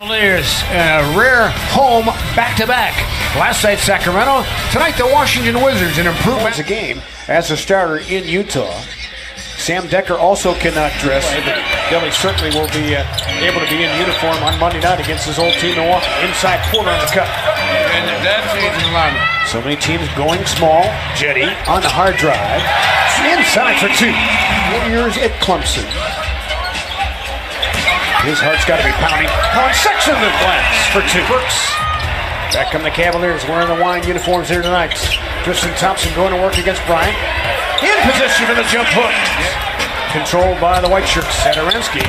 Cavaliers, rare home back-to-back. Last night, Sacramento. Tonight, the Washington Wizards, an improvement a game as a starter in Utah. Sam Decker also cannot dress, but Billy certainly will be able to be in uniform on Monday night against his old team, Milwaukee. Inside quarter on the cut. And that changes the lineup. So many teams going small. Jetty on the hard drive. Inside for two. Warriors at Clemson. His heart's got to be pounding. Colin Sexton the glass for two. Brooks. Back come the Cavaliers wearing the wine uniforms here tonight. Tristan Thompson going to work against Bryant. In position for the jump hook. Controlled by the white shirts. Sadaransky.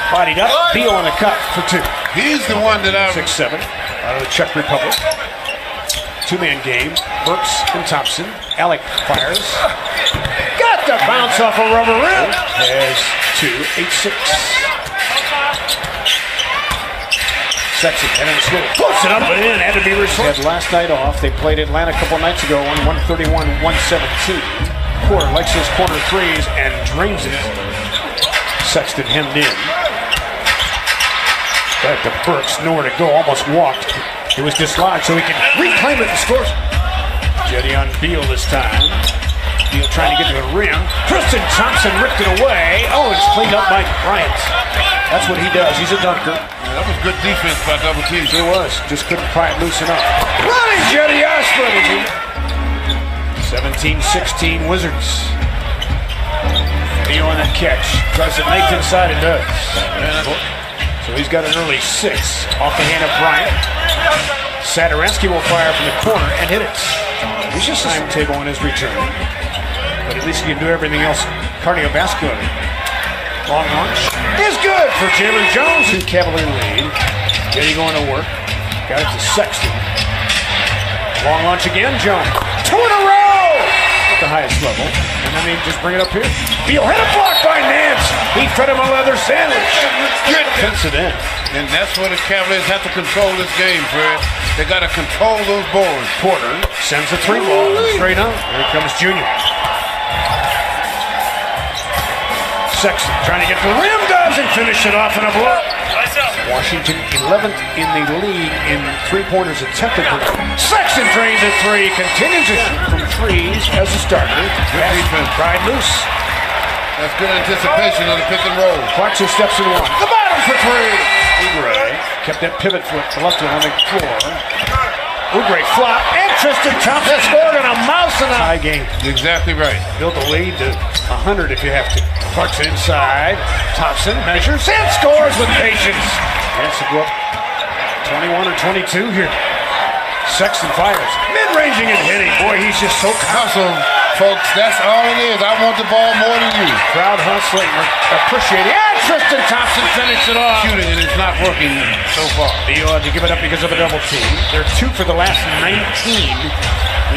Bodied up. Beal on the cut for two. He's the one that 6-7 out of the Czech Republic. Two-man game. Brooks and Thompson. Alec fires. Got the bounce off a rubber rim. Has two. 8-6. Sexton and then slow. Puts it up and in. Had to be resolved. Last night off. They played Atlanta a couple nights ago on 131-117. Porter likes his corner threes and drains it. Sexton hemmed in. Back to Burks. Nowhere to go. Almost walked. It was dislodged so he can reclaim it and score. Jetty on Beal this time. Beal trying to get to the rim. Tristan Thompson ripped it away. Oh, it's cleaned up by Bryant. That's what he does. He's a dunker. That was good defense by double team. It was. Just couldn't pry it loosen up. Running Jetty Ashford. 17-16 Wizards. Beal on that catch. Tries to make it inside and does. So he's got an early 6 off the hand of Bryant. Sadaransky will fire from the corner and hit it. He's just a timetable on his return. But at least he can do everything else cardiovascular. Long launch is good for Jalen Jones. Two Cavalier lead. Getting going to work. Got it to Sexton. Long launch again, Jones. 2 in a row at the highest level. And then they just bring it up here. Beal hit a block by Nance. He fed him a leather sandwich. Good defensive end. And that's where the Cavaliers have to control this game, Fred. They got to control those boards. Porter sends the 3 ball straight up. Here comes Junior. Sexton trying to get to the rim, does, and finish it off in a block. Washington 11th in the league in three-pointers attempted. Sexton drains a 3, continues to shoot from threes as a starter. Good defense. Pried loose. That's good anticipation of the pick and roll. Clarkson steps in one. The bottom for 3. Oubre kept that pivot foot left on the floor. Oubre flop, and Tristan Thompson scored on a mouse in a high game. Exactly right. Build the lead to 100 if you have to. Clarkson inside. Thompson measures and scores with patience. Has to go up 21 or 22 here. Sexton fires. Mid-ranging and hitting. Boy, he's just so Hustle, folks. That's all it is. I want the ball more than you. Crowd hustling. Appreciate it. And Tristan Thompson finished it off. Shooting, and it's not working so far. Beal had to give it up because of a double team. They're 2 for the last 19.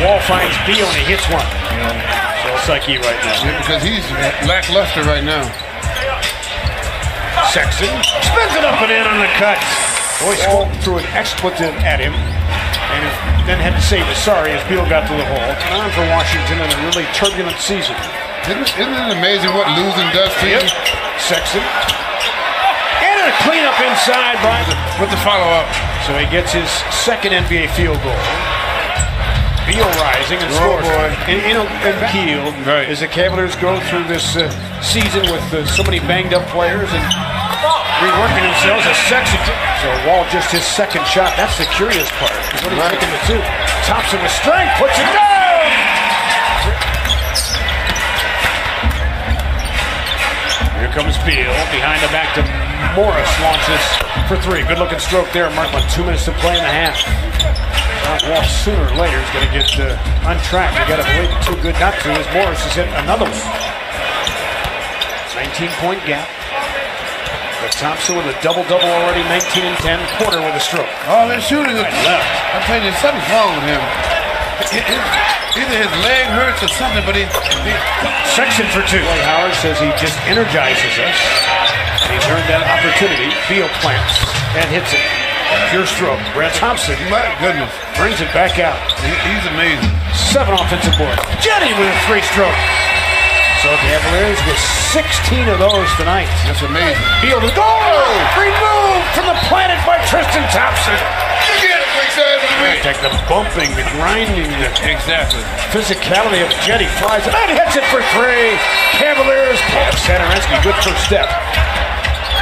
Wall finds Beal and he hits one. So it's like he right now. Yeah, because he's lackluster right now. Sexton spins it up and in on the cut. Boy scored threw an expletive at him. And then had to say sorry as Beal got to the hole. On for Washington in a really turbulent season. Isn't it amazing what losing does to you? Sexton. And a cleanup inside by with the follow-up. So he gets his second NBA field goal. Beal rising and scores. And Kiel, right, as the Cavaliers go through this season with so many banged-up players and reworking themselves as Sexton. So Wall just his second shot. That's the curious part. He's only taking the 2. Thompson with strength puts it down. Here comes Beal behind the back to Morris. Launches for 3. Good looking stroke there. Mark on 2 minutes to play in the half. Wall sooner or later is going to get untracked. You got to believe it. Too good not to as Morris has hit another one. 19-point gap. But Thompson with a double-double already, 19 and 10. Porter with a stroke. Oh, they're shooting it left. I'm telling you, something's wrong with him. Either his leg hurts or something, but Sexton for 2. Dwight Howard says he just energizes us. And he's earned that opportunity. Beal plants and hits it. Pure stroke. Brad Thompson. My goodness. Brings it back out. He's amazing. 7 offensive boards. Jetty with a 3-stroke. So Cavaliers with 16 of those tonight. That's amazing. Beal to go! Removed from the planet. Like the bumping, the grinding, the Exactly. physicality of Jetty flies and hits it for three. Cavaliers. Sadaransky, good first step.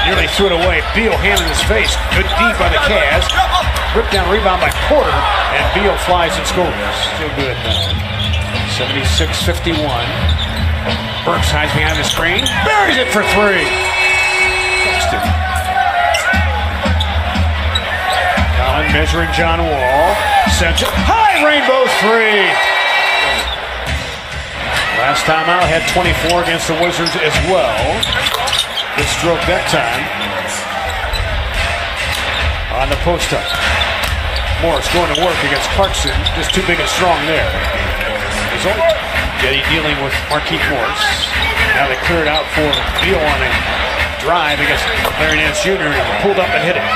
Nearly threw it away. Beal hand in his face. Good deep by the Cavs. Ripped down rebound by Porter. And Beal flies and scores. Still good now. 76-51. Burks hides behind the screen. Buries it for three. Allen measuring John Wall. Sends it. High rainbow three. Last time out had 24 against the Wizards as well. Good stroke that time. On the post-up. Morris going to work against Clarkson. Just too big and strong there. Result. Getty dealing with Marquise Morris. Now they cleared out for Beal on a drive against Larry Nance Jr. and pulled up and hit it.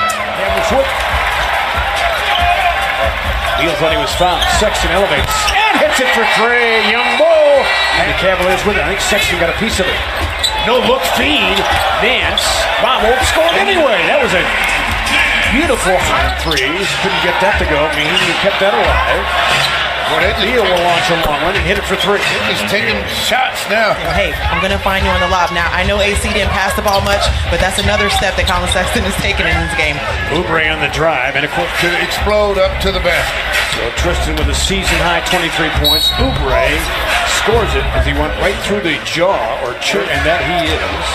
Beal thought he was fouled. Sexton elevates and hits it for three. Young Bull. And the Cavaliers with it. I think Sexton got a piece of it. No look feed. Nance. Bobble scored anyway. That was a beautiful threes. Couldn't get that to go. I mean, he kept that alive. Beal will launch a long one and hit it for three. He's taking shots now. Hey, I'm going to find you on the lob. Now, I know AC didn't pass the ball much, but that's another step that Colin Sexton is taking in this game. Oubre on the drive and a quick To explode up to the basket. So Tristan with a season-high 23 points. Oubre scores it as he went right through the jaw or chin, and that he is.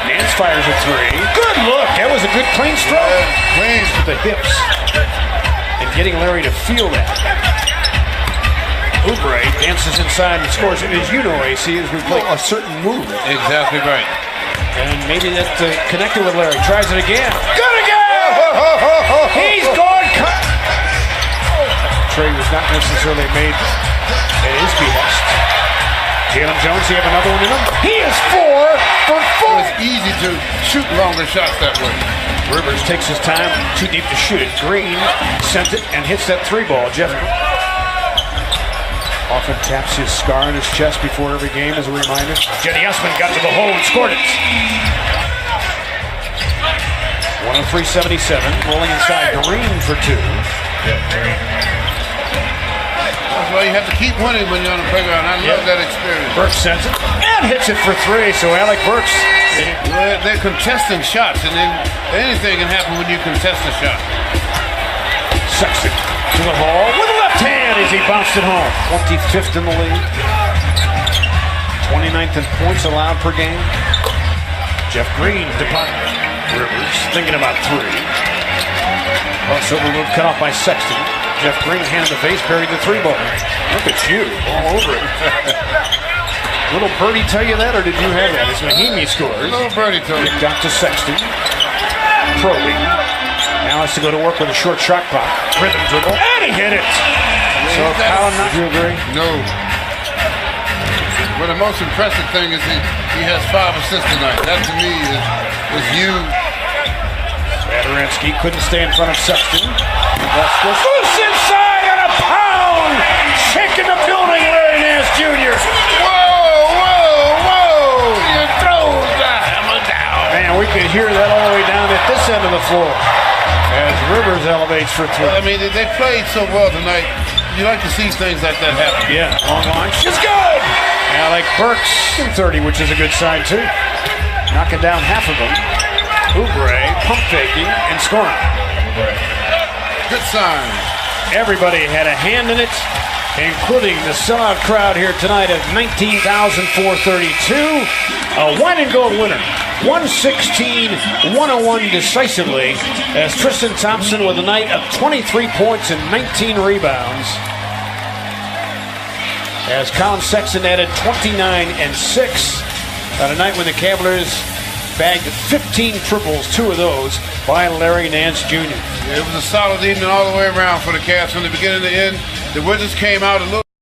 Nance fires a three. Good look. That was a good clean stroke. Clean. With the hips. And getting Larry to feel that. Oubre dances inside and scores it. As you know, AC, as we play a certain move. Exactly right. And maybe that connected with Larry. Tries it again. Good again! He's gone. Trey was not necessarily made at his behest. Jalen Jones, he have another one in him. He is 4 for 4. It's easy to shoot longer shots that way. Rivers takes his time, too deep to shoot it. Green sends it and hits that three ball. Jeff often taps his scar on his chest before every game as a reminder. Jetty Usman got to the hole and scored it. 103-77, rolling inside Green for two. That's why you have to keep winning when you're on the playground. I love that experience. Burks sends it and hits it for three. So Alec Burks. They're contesting shots, and then anything can happen when you contest a shot. Sexton to the hole with the left hand as he bounced it home. 25th in the league. 29th in points allowed per game. Jeff Green departed. Rivers thinking about three. Crossover move cut off by Sexton. Jeff Green hand in the face, buried the three ball. Look at you, all over it. Little birdie tell you that, or did you have that? As Mahimi scores. Little birdie told you. Got to Sexton. Probing. Now has to go to work with a short shot clock. Rhythm dribble. And he hit it! So, Kyle, not you agree? No. But the most impressive thing is he has 5 assists tonight. That to me is huge. Sadaransky couldn't stay in front of Sexton. Loose inside on a pound! Shaking the building, Larry Nance Jr. Whoa! You throw the hammer down. Man, we could hear that all the way down at this end of the floor as Rivers elevates for three. Well, I mean, they played so well tonight. You like to see things like that happen. Yeah, long launch. It's good! Now, like Burks in 30, which is a good sign, too. Knocking down half of them. Oubre pump faking and scoring. Good sign. Everybody had a hand in it, including the sellout crowd here tonight of 19,432. A wine and gold winner. 116-101 decisively as Tristan Thompson with a night of 23 points and 19 rebounds. As Colin Sexton added 29 and 6 on a night when the Cavaliers bagged 15 triples, 2 of those by Larry Nance Jr. It was a solid evening all the way around for the Cavs from the beginning to the end. The Wizards came out a little